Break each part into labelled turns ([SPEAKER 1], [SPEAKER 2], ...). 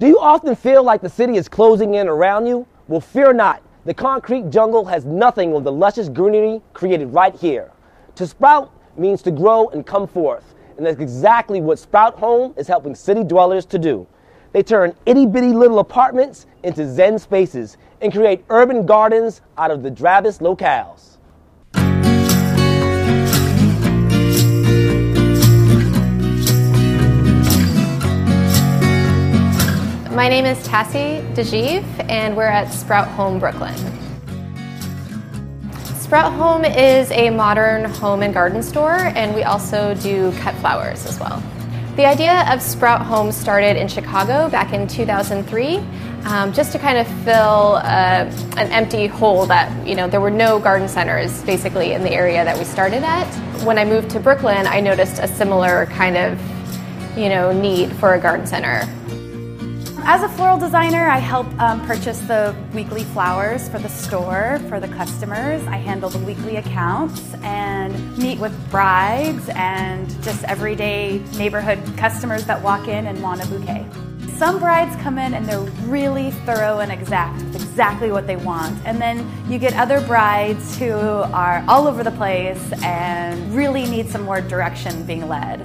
[SPEAKER 1] Do you often feel like the city is closing in around you? Well, fear not. The concrete jungle has nothing of the luscious greenery created right here. To sprout means to grow and come forth, and that's exactly what Sprout Home is helping city dwellers to do. They turn itty-bitty little apartments into zen spaces and create urban gardens out of the drabbest locales.
[SPEAKER 2] My name is Tassie DeGive, and we're at Sprout Home Brooklyn. Sprout Home is a modern home and garden store, and we also do cut flowers as well. The idea of Sprout Home started in Chicago back in 2003, just to kind of fill an empty hole that, there were no garden centers basically in the area that we started at. When I moved to Brooklyn, I noticed a similar kind of, need for a garden center.
[SPEAKER 3] As a floral designer, I help purchase the weekly flowers for the store, for the customers. I handle the weekly accounts and meet with brides and just everyday neighborhood customers that walk in and want a bouquet. Some brides come in and they're really thorough and exact with exactly what they want. And then you get other brides who are all over the place and really need some more direction being led.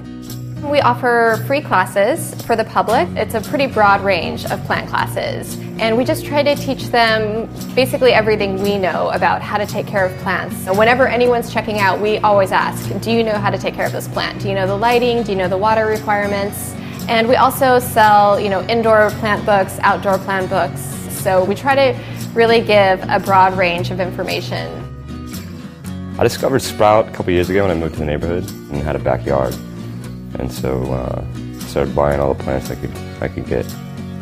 [SPEAKER 2] We offer free classes for the public. It's a pretty broad range of plant classes, and we just try to teach them basically everything we know about how to take care of plants. So whenever anyone's checking out, we always ask, do you know how to take care of this plant? Do you know the lighting? Do you know the water requirements? And we also sell, indoor plant books, outdoor plant books. So we try to really give a broad range of information.
[SPEAKER 4] I discovered Sprout a couple years ago when I moved to the neighborhood and had a backyard. And so I started buying all the plants I could get.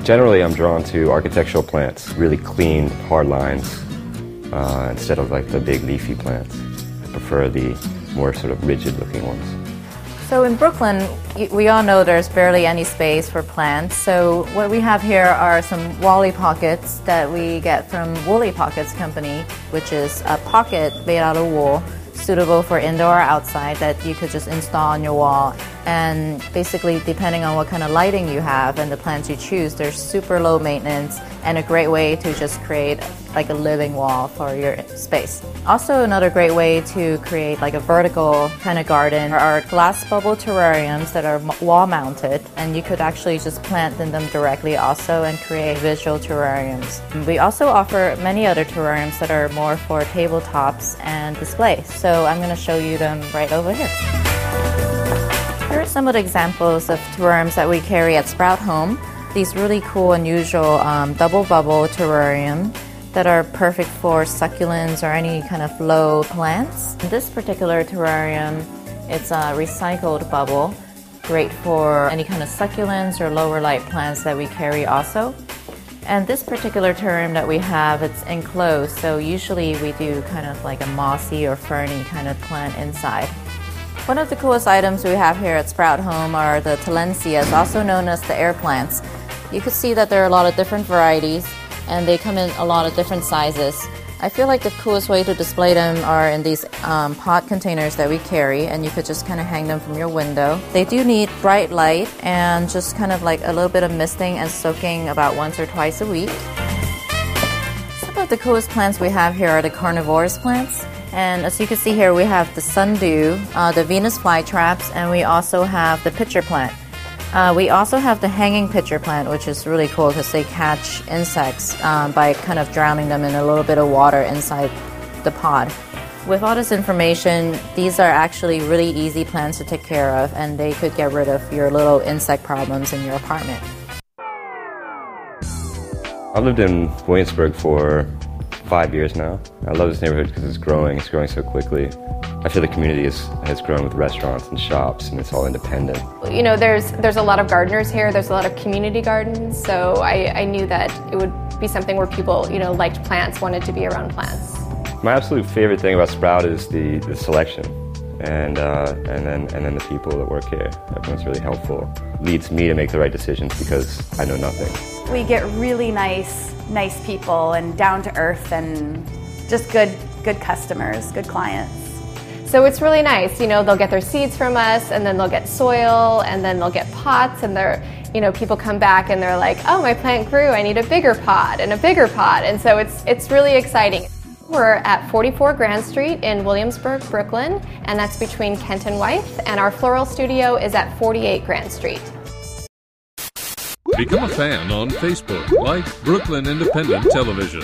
[SPEAKER 4] Generally, I'm drawn to architectural plants, really clean, hard lines, instead of like the big leafy plants. I prefer the more sort of rigid-looking ones.
[SPEAKER 5] So in Brooklyn, we all know there's barely any space for plants. So what we have here are some Wally pockets that we get from Woolly Pockets Company, which is a pocket made out of wool, suitable for indoor or outside, that you could just install on your wall. And basically, depending on what kind of lighting you have and the plants you choose, they're super low maintenance and a great way to just create like a living wall for your space. Also, another great way to create like a vertical kind of garden are glass bubble terrariums that are wall mounted, and you could actually just plant in them directly also and create visual terrariums. We also offer many other terrariums that are more for tabletops and displays. So I'm going to show you them right over here. Here are some of the examples of terrariums that we carry at Sprout Home. These really cool, unusual double bubble terrarium that are perfect for succulents or any kind of low plants. This particular terrarium, it's a recycled bubble, great for any kind of succulents or lower light plants that we carry also. And this particular terrarium that we have, it's enclosed, so usually we do kind of like a mossy or ferny kind of plant inside. One of the coolest items we have here at Sprout Home are the Tillandsias, also known as the air plants. You can see that there are a lot of different varieties, and they come in a lot of different sizes. I feel like the coolest way to display them are in these pot containers that we carry, and you could just kind of hang them from your window. They do need bright light and just kind of like a little bit of misting and soaking about once or twice a week. Some of the coolest plants we have here are the Carnivores Plants. And as you can see here, we have the sundew, the Venus flytraps, and we also have the pitcher plant. We also have the hanging pitcher plant, which is really cool because they catch insects by kind of drowning them in a little bit of water inside the pod. With all this information, these are actually really easy plants to take care of, and they could get rid of your little insect problems in your apartment.
[SPEAKER 4] I've lived in Williamsburg for 5 years now. I love this neighborhood because it's growing so quickly. I feel the community has grown with restaurants and shops, and it's all independent.
[SPEAKER 2] There's a lot of gardeners here. There's a lot of community gardens, so I knew that it would be something where people, liked plants, wanted to be around plants.
[SPEAKER 4] My absolute favorite thing about Sprout is the selection, and then the people that work here. Everyone's really helpful. Leads me to make the right decisions because I know nothing.
[SPEAKER 3] We get really nice people and down to earth and just good customers, good clients.
[SPEAKER 2] So it's really nice, they'll get their seeds from us, and then they'll get soil, and then they'll get pots, and people come back and they're like, oh, my plant grew, I need a bigger pot and a bigger pot. And so it's really exciting. We're at 44 Grand Street in Williamsburg, Brooklyn, and that's between Kent and Wythe, and our floral studio is at 48 Grand Street.
[SPEAKER 6] Become a fan on Facebook, like Brooklyn Independent Television.